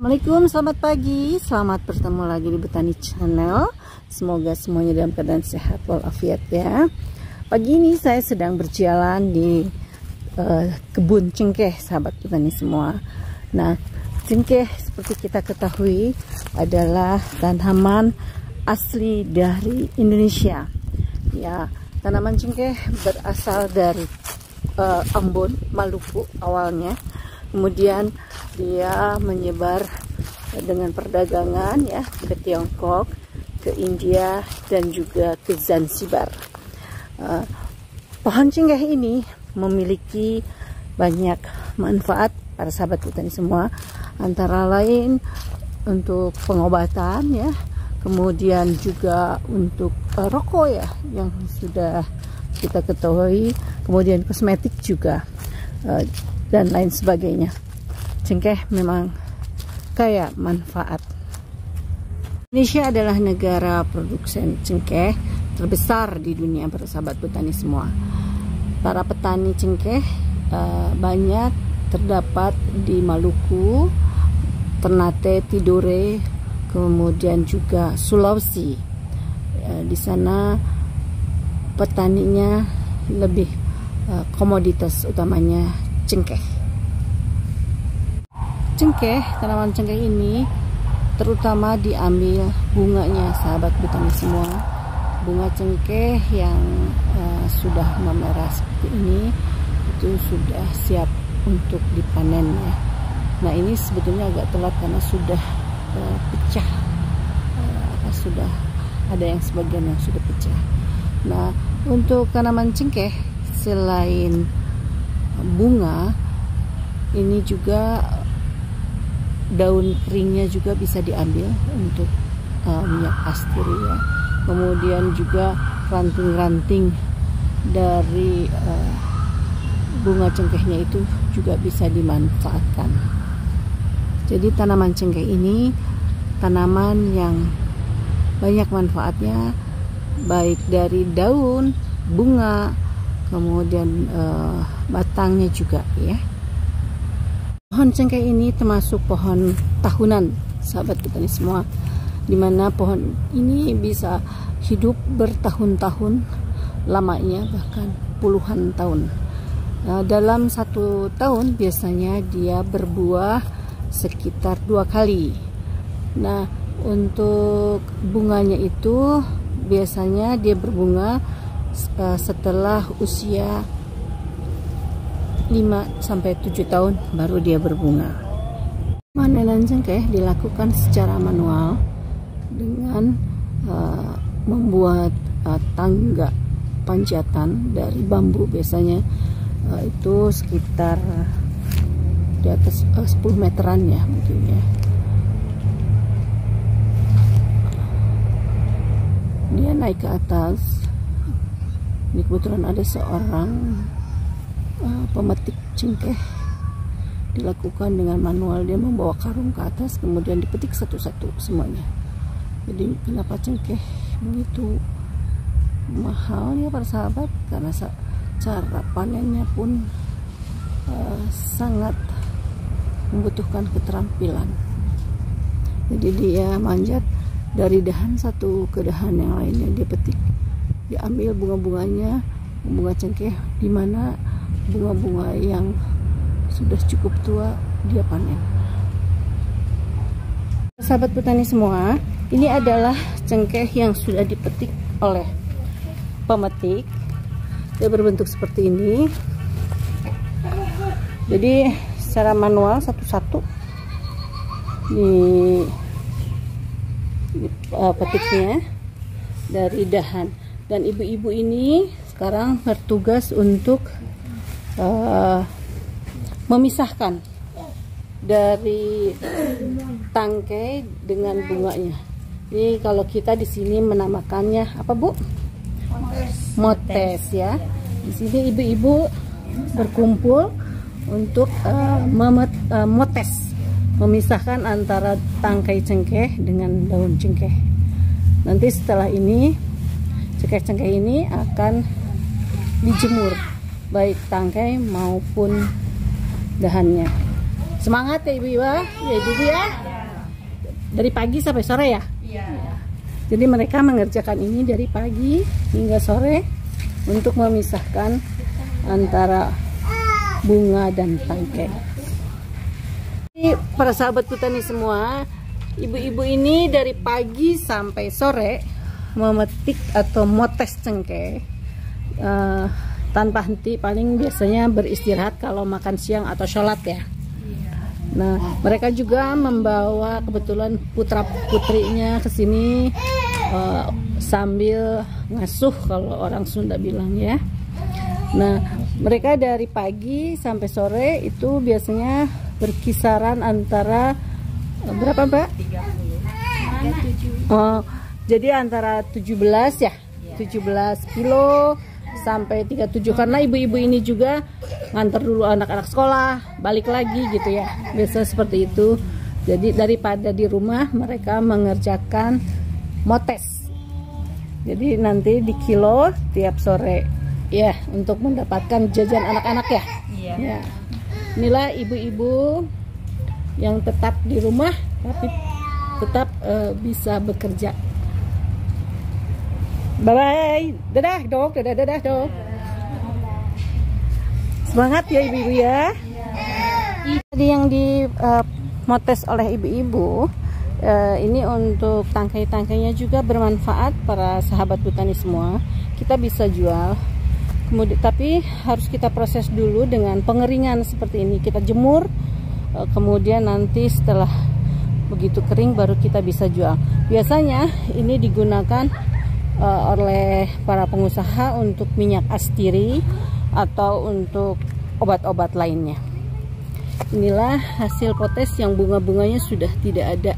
Assalamualaikum, selamat pagi, selamat bertemu lagi di Botani Channel. Semoga semuanya dalam keadaan sehat walafiat ya. Pagi ini saya sedang berjalan di kebun cengkeh, sahabat petani semua. Nah, cengkeh seperti kita ketahui adalah tanaman asli dari Indonesia. Ya, tanaman cengkeh berasal dari Ambon, Maluku awalnya. Kemudian dia menyebar dengan perdagangan ya ke Tiongkok, ke India dan juga ke Zanzibar. Pohon cengkeh ini memiliki banyak manfaat para sahabat petani semua, antara lain untuk pengobatan ya, kemudian juga untuk rokok ya yang sudah kita ketahui, kemudian kosmetik juga dan lain sebagainya. Cengkeh memang kaya manfaat. Indonesia adalah negara produsen cengkeh terbesar di dunia, para sahabat petani semua. Para petani cengkeh banyak terdapat di Maluku, Ternate, Tidore, kemudian juga Sulawesi. Di sana petaninya lebih komoditas utamanya cengkeh. Tanaman cengkeh ini terutama diambil bunganya, sahabat petani semua. Bunga cengkeh yang sudah memerah seperti ini itu sudah siap untuk dipanen ya. Nah, ini sebetulnya agak telat karena sudah pecah, sudah ada yang sebagian yang sudah pecah. Nah, untuk tanaman cengkeh selain bunga, ini juga daun keringnya juga bisa diambil untuk minyak pastir ya. Kemudian juga ranting-ranting dari bunga cengkehnya itu juga bisa dimanfaatkan. Jadi tanaman cengkeh ini tanaman yang banyak manfaatnya, baik dari daun, bunga, kemudian batangnya juga ya. Pohon cengkeh ini termasuk pohon tahunan, sahabat petani semua, dimana pohon ini bisa hidup bertahun-tahun lamanya, bahkan puluhan tahun. Nah, dalam satu tahun biasanya dia berbuah sekitar 2 kali. Nah, untuk bunganya itu biasanya dia berbunga setelah usia 5-7 tahun baru dia berbunga. Panenan cengkeh dilakukan secara manual dengan membuat tangga panjatan dari bambu, biasanya itu sekitar di atas 10 meteran ya mungkin ya. Dia naik ke atas. Ini kebetulan ada seorang pemetik cengkeh, dilakukan dengan manual. Dia membawa karung ke atas, kemudian dipetik satu-satu semuanya. Jadi kenapa cengkeh begitu mahal ya para sahabat, karena cara panennya pun sangat membutuhkan keterampilan. Jadi dia manjat dari dahan satu ke dahan yang lainnya, dia petik, diambil bunga-bunganya, bunga cengkeh, di mana bunga-bunga yang sudah cukup tua dia panen. Sahabat petani semua, ini adalah cengkeh yang sudah dipetik oleh pemetik. Dia berbentuk seperti ini. Jadi secara manual satu-satu petiknya dari dahan. Dan ibu-ibu ini sekarang bertugas untuk memisahkan dari tangkai dengan bunganya. Ini kalau kita di sini menamakannya apa, Bu? Motes ya. Di sini ibu-ibu berkumpul untuk motes, memisahkan antara tangkai cengkeh dengan daun cengkeh. Nanti setelah ini cengkeh-cengkeh ini akan dijemur, baik tangkai maupun dahannya. Semangat ya ibu-ibu ya, ibu-ibu ya. dari pagi sampai sore ya? Iya. Jadi mereka mengerjakan ini dari pagi hingga sore untuk memisahkan antara bunga dan tangkai. Ini para sahabat petani semua, ibu-ibu ini dari pagi sampai sore memetik atau motes cengkeh tanpa henti. Paling biasanya beristirahat kalau makan siang atau sholat ya. Nah, mereka juga membawa kebetulan putra putrinya ke sini sambil ngasuh kalau orang Sunda bilang ya. Nah, mereka dari pagi sampai sore itu biasanya berkisaran antara berapa, Mbak? 30. Oh, jadi antara 17 ya. 17 kilo sampai 37 karena ibu-ibu ini juga ngantar dulu anak-anak sekolah, balik lagi gitu ya. Biasa seperti itu. Jadi daripada di rumah mereka mengerjakan motes. Jadi nanti di kilo tiap sore ya untuk mendapatkan jajan anak-anak ya. Iya. Ya. Inilah ibu-ibu yang tetap di rumah tapi tetap bisa bekerja. Bye-bye. Dadah dong, dadah dong. Semangat ya ibu-ibu ya. Tadi yang di motes oleh ibu-ibu, ini untuk tangkai-tangkainya juga bermanfaat para sahabat petani semua. Kita bisa jual. Kemudian tapi harus kita proses dulu dengan pengeringan seperti ini. Kita jemur, kemudian nanti setelah begitu kering baru kita bisa jual. Biasanya ini digunakan oleh para pengusaha untuk minyak astiri atau untuk obat-obat lainnya. Inilah hasil potes yang bunga-bunganya sudah tidak ada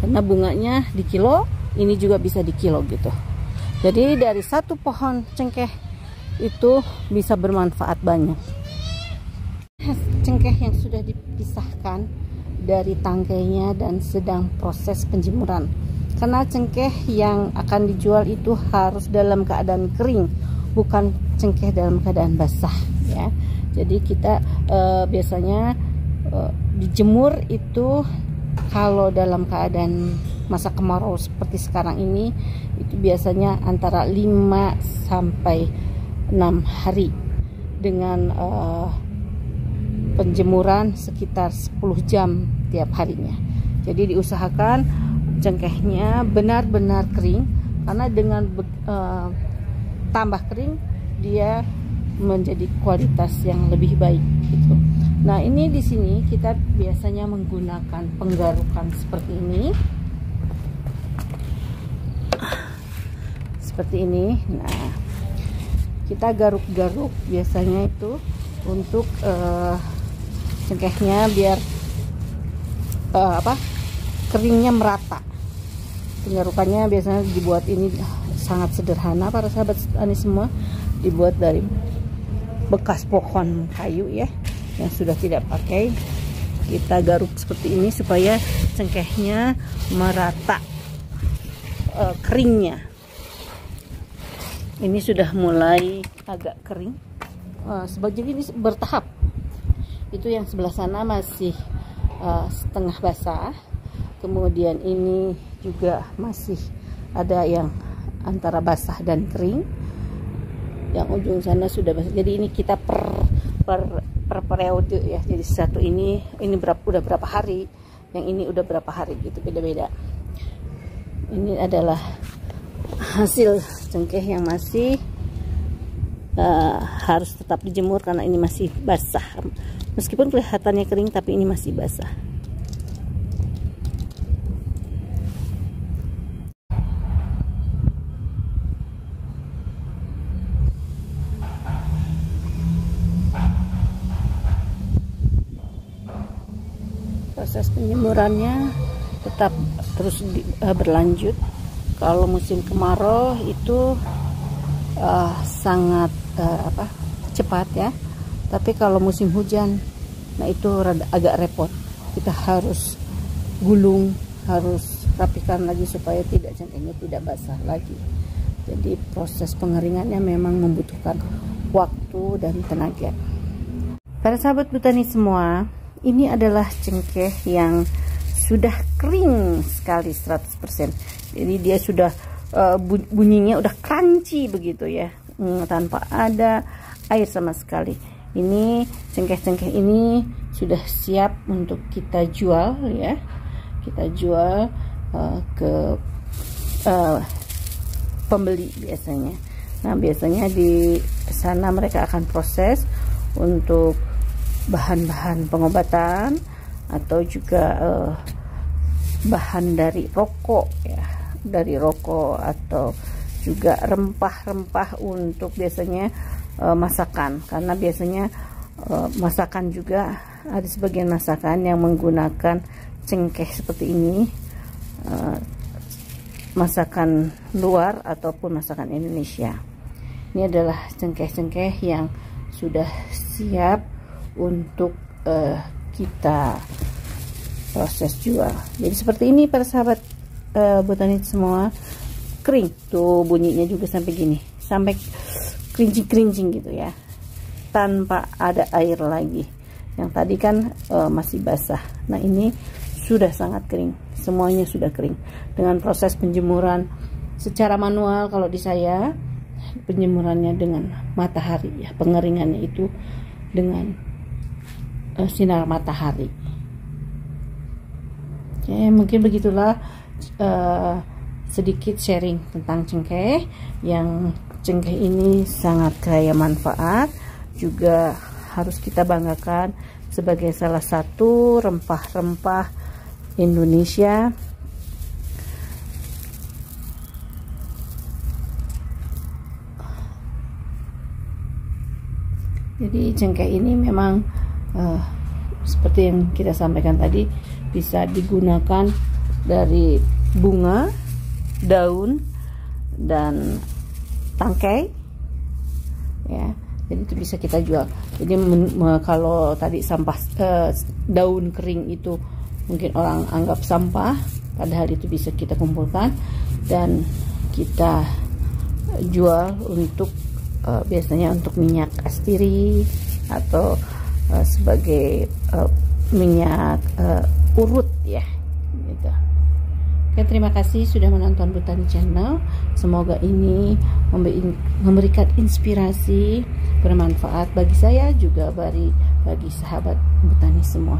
karena bunganya di kilo, ini juga bisa di kilo gitu. Jadi dari satu pohon cengkeh itu bisa bermanfaat banyak. Cengkeh yang sudah dipisahkan dari tangkainya dan sedang proses penjemuran. Karena cengkeh yang akan dijual itu harus dalam keadaan kering, bukan cengkeh dalam keadaan basah ya. Jadi kita biasanya dijemur itu kalau dalam keadaan masa kemarau seperti sekarang ini itu biasanya antara 5 sampai 6 hari dengan penjemuran sekitar 10 jam tiap harinya. Jadi diusahakan cengkehnya benar-benar kering karena dengan tambah kering dia menjadi kualitas yang lebih baik gitu. Nah, ini di sini kita biasanya menggunakan penggarukan seperti ini. Seperti ini. Nah, kita garuk-garuk biasanya itu untuk cengkehnya biar keringnya merata. Penggarukannya biasanya dibuat ini sangat sederhana para sahabat tani semua, dibuat dari bekas pohon kayu ya yang sudah tidak pakai. Kita garuk seperti ini supaya cengkehnya merata keringnya. Ini sudah mulai agak kering, sebagian ini bertahap. Itu yang sebelah sana masih setengah basah. Kemudian ini juga masih ada yang antara basah dan kering. Yang ujung sana sudah basah. Jadi ini kita per periode ya. Jadi satu ini udah berapa hari, yang ini udah berapa hari gitu, beda-beda. Ini adalah hasil cengkeh yang masih harus tetap dijemur karena ini masih basah. Meskipun kelihatannya kering tapi ini masih basah. Proses penjemurannya tetap terus berlanjut. Kalau musim kemarau itu sangat cepat ya. Tapi kalau musim hujan, nah itu agak repot. Kita harus gulung, harus rapikan lagi supaya cengkehnya tidak basah lagi. Jadi proses pengeringannya memang membutuhkan waktu dan tenaga. Para sahabat petani semua, ini adalah cengkeh yang sudah kering sekali 100%. Jadi dia sudah bunyinya udah crunchy begitu ya, tanpa ada air sama sekali. Ini cengkeh-cengkeh ini sudah siap untuk kita jual ya. Kita jual ke pembeli biasanya. Nah, biasanya di sana mereka akan proses untuk bahan-bahan pengobatan atau juga bahan dari rokok ya, dari rokok, atau juga rempah-rempah untuk biasanya masakan, karena biasanya masakan juga ada sebagian masakan yang menggunakan cengkeh seperti ini, masakan luar ataupun masakan Indonesia. Ini adalah cengkeh-cengkeh yang sudah siap untuk kita proses jual. Jadi seperti ini para sahabat botani semua, kering tuh bunyinya juga sampai gini, sampai kerincing-kerincing gitu ya, tanpa ada air lagi. Yang tadi kan masih basah. Nah, ini sudah sangat kering, semuanya sudah kering. Dengan proses penjemuran secara manual, kalau di saya penjemurannya dengan matahari ya, pengeringannya itu dengan sinar matahari. Oke, mungkin begitulah sedikit sharing tentang cengkeh. Yang cengkeh ini sangat kaya manfaat, juga harus kita banggakan sebagai salah satu rempah-rempah Indonesia. Jadi cengkeh ini memang seperti yang kita sampaikan tadi, bisa digunakan dari bunga, daun, dan tangkai ya. Jadi itu bisa kita jual. Jadi kalau tadi sampah daun kering itu mungkin orang anggap sampah, padahal itu bisa kita kumpulkan dan kita jual untuk biasanya untuk minyak astiri atau sebagai minyak urut ya gitu. Oke, terima kasih sudah menonton Botani Channel. Semoga ini memberikan inspirasi, bermanfaat bagi saya juga bagi sahabat botani semua.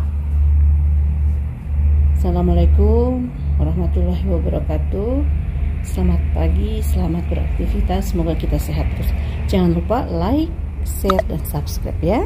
Assalamualaikum warahmatullahi wabarakatuh. Selamat pagi, selamat beraktivitas. Semoga kita sehat terus. Jangan lupa like, share, dan subscribe ya.